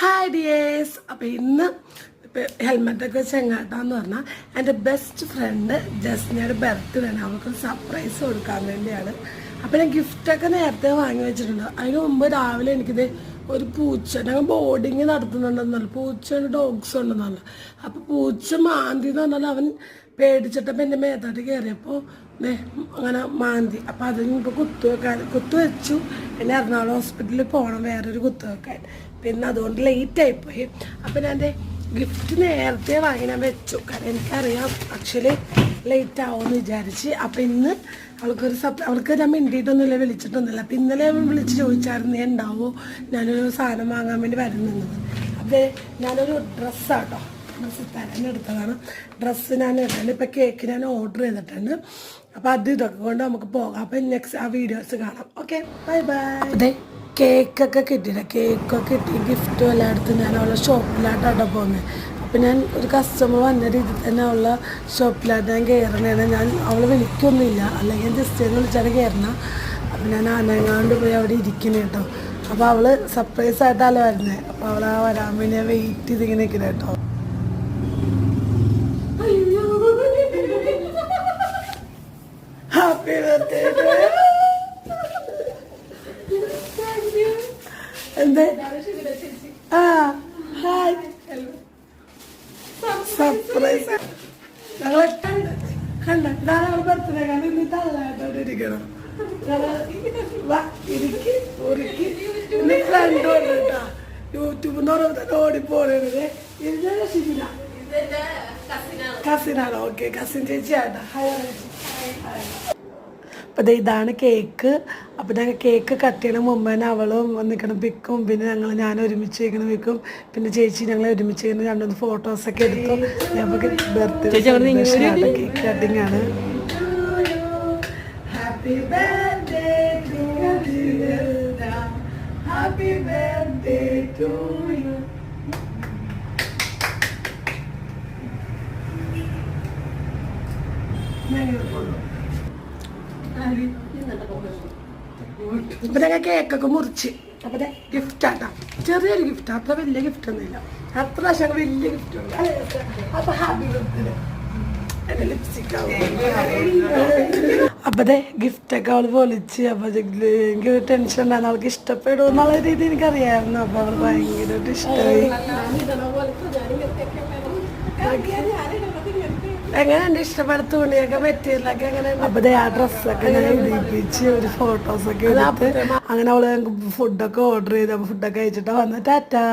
Hi dears. അപ്പോൾ ഇന്ന് ഹെൽമെറ്റൊക്കെ വെച്ച് എങ്ങാട്ടാന്ന് പറഞ്ഞാൽ എൻ്റെ ബെസ്റ്റ് ഫ്രണ്ട് ജസ്നയുടെ ബർത്ത്ഡേ ആണ്. അവൾക്കൊരു സർപ്രൈസ് കൊടുക്കാൻ വേണ്ടിയാണ്. അപ്പോൾ ഞാൻ ഗിഫ്റ്റൊക്കെ നേരത്തെ വാങ്ങി വെച്ചിട്ടുണ്ട്. അതിന് മുമ്പ് രാവിലെ എനിക്കിത് ഒരു പൂച്ച, ഞങ്ങൾ ബോർഡിങ് നടത്തുന്നുണ്ടെന്നല്ല, പൂച്ചയുടെ ഡോഗ്സ് ഉണ്ടെന്നല്ല. അപ്പോൾ പൂച്ച മാന്തി എന്ന് പറഞ്ഞാൽ അവൻ പേടിച്ചിട്ടപ്പോൾ എൻ്റെ മേത്തായിട്ട് കയറിയപ്പോൾ അങ്ങനെ മാന്തി. അപ്പോൾ അതിനിപ്പോൾ കുത്തുവെച്ചു. പിന്നെ എറണാകുളം ഹോസ്പിറ്റലിൽ പോകണം വേറൊരു കുത്തുവെക്കാൻ. പിന്നെ അതുകൊണ്ട് ലേറ്റായിപ്പോയി. അപ്പം ഞാൻ എൻ്റെ ഗിഫ്റ്റ് നേരത്തെ വാങ്ങി ഞാൻ വെച്ചു. കാരണം എനിക്കറിയാം ആക്ച്വലി ലേറ്റ് ആവുമെന്ന് വിചാരിച്ച്. അപ്പം ഇന്ന് അവൾക്ക് ഞാൻ മിണ്ടിയിട്ടൊന്നുമില്ല, വിളിച്ചിട്ടൊന്നുമില്ല. അപ്പം ഇന്നലെ വിളിച്ച് ചോദിച്ചായിരുന്നു നീ ഉണ്ടാവുമോ, ഞാനൊരു സാധനം വാങ്ങാൻ വേണ്ടി വരുന്നുള്ളത്. അപ്പോൾ ഞാനൊരു ഡ്രസ്സാട്ടോ, ഡ്രസ്സ് തിരഞ്ഞെടുത്തതാണ്. ഡ്രസ്സ് ഞാൻ ഇടാൻ ഇപ്പം കേക്ക് ഞാൻ ഓർഡർ ചെയ്തിട്ടുണ്ട്. അപ്പം അത് ഇതൊക്കെ കൊണ്ട് നമുക്ക് പോകാം. അപ്പം നെക്സ്റ്റ് ആ വീഡിയോസ് കാണാം. Okay, bye bye. അതെ, കേക്കൊക്കെ കിട്ടിയില്ല. കേക്കൊക്കെ കിട്ടി, ഗിഫ്റ്റും എല്ലായിടത്തും ഞാൻ അവളുടെ ഷോപ്പിലായിട്ടാണ് പോകുന്നത്. അപ്പം ഞാൻ ഒരു കസ്റ്റമർ വന്ന രീതിയിൽ തന്നെ അവളുടെ ഷോപ്പിലായിട്ട് ഞാൻ കയറണേണ്. ഞാൻ അവൾ വിളിക്കൊന്നുമില്ല, അല്ലെങ്കിൽ ജസ്റ്റ് വിളിച്ചാണ് കയറണം. അപ്പം ഞാൻ ആനങ്ങാണ്ട് പോയി അവിടെ ഇരിക്കണേ കേട്ടോ. അപ്പോൾ അവൾ സർപ്രൈസ് ആയിട്ടല്ല വരുന്നത്. അപ്പോൾ അവൾ ആ വരാൻ വേണ്ടി ഞാൻ വെയിറ്റ് ചെയ്തിങ്ങനെ നിൽക്കുന്നത് കേട്ടോ. Happy birthday. എന്തേ? ആ ഹായ്, സർപ്രൈസ്. ഞങ്ങളെ കണ്ട ഇതാണ് അവൾ ബർത്ത്ഡേ. കാരണം ഇന്ന് തള്ളായിട്ടോടെ ഇരിക്കണം. ഫ്രണ്ട് ഉണ്ട് കേട്ടോ, യൂട്യൂബ് എന്ന് പറയുമ്പോൾ ഓടിപ്പോണേ. കസിനാണ്. Okay, cousin ചേച്ചിയാട്ടാ. അപ്പോൾ ഇതാണ് കേക്ക്. അപ്പോൾ ഞങ്ങൾ കേക്ക് കട്ട് ചെയ്യണ മുമ്പ് തന്നെ അവളും നിൽക്കണം പിക്കും. പിന്നെ ഞാൻ ഒരുമിച്ച് വയ്ക്കണം പിക്കും. പിന്നെ ചേച്ചി ഞങ്ങൾ ഒരുമിച്ച് വയ്ക്കണം. രണ്ടൊന്ന് ഫോട്ടോസൊക്കെ എടുത്തു. നമുക്ക് ബർത്ത്ഡേ കേക്ക് കട്ടിങ് ആണ്. Happy birthday to you, happy birthday to you. അപ്പൊ ഞങ്ങൾ കേക്കൊക്കെ മുറിച്ച്. അപ്പൊ ഗിഫ്റ്റാട്ടാ, ചെറിയൊരു ഗിഫ്റ്റ്, അത്ര വലിയ ഗിഫ്റ്റ് ഒന്നുമില്ല. അത്ര പക്ഷെ വലിയ ഗിഫ്റ്റ് ഉണ്ട്. അപ്പൊ ഹാപ്പി ബർത്ത്ഡേ. എന്റെ ലിപ്സ്റ്റിക് അപ്പത്തെ ഗിഫ്റ്റൊക്കെ അവള് പൊളിച്ച്. അപ്പൊ എനിക്ക് ടെൻഷൻ ഉണ്ടായിരുന്നു അവൾക്ക് ഇഷ്ടപ്പെടും എന്നുള്ള രീതി എനിക്കറിയായിരുന്നു. അപ്പൊ അവൾ ഭയങ്കരമായിട്ട് ഇഷ്ടമായി. എങ്ങനെയുണ്ട്? ഇഷ്ടപ്പെട്ട തുണിയൊക്കെ മെറ്റീരിയലൊക്കെ എങ്ങനെ? അപ്പൊ ആ ഡ്രസ്സൊക്കെ ഞാൻ ഇടിപ്പിച്ച് ഒരു ഫോട്ടോസൊക്കെ എടുത്ത് അങ്ങനെ അവള് ഫുഡൊക്കെ ഓർഡർ ചെയ്ത്. അപ്പൊ ഫുഡൊക്കെ കഴിച്ചിട്ട് വന്ന് ടാറ്റാ.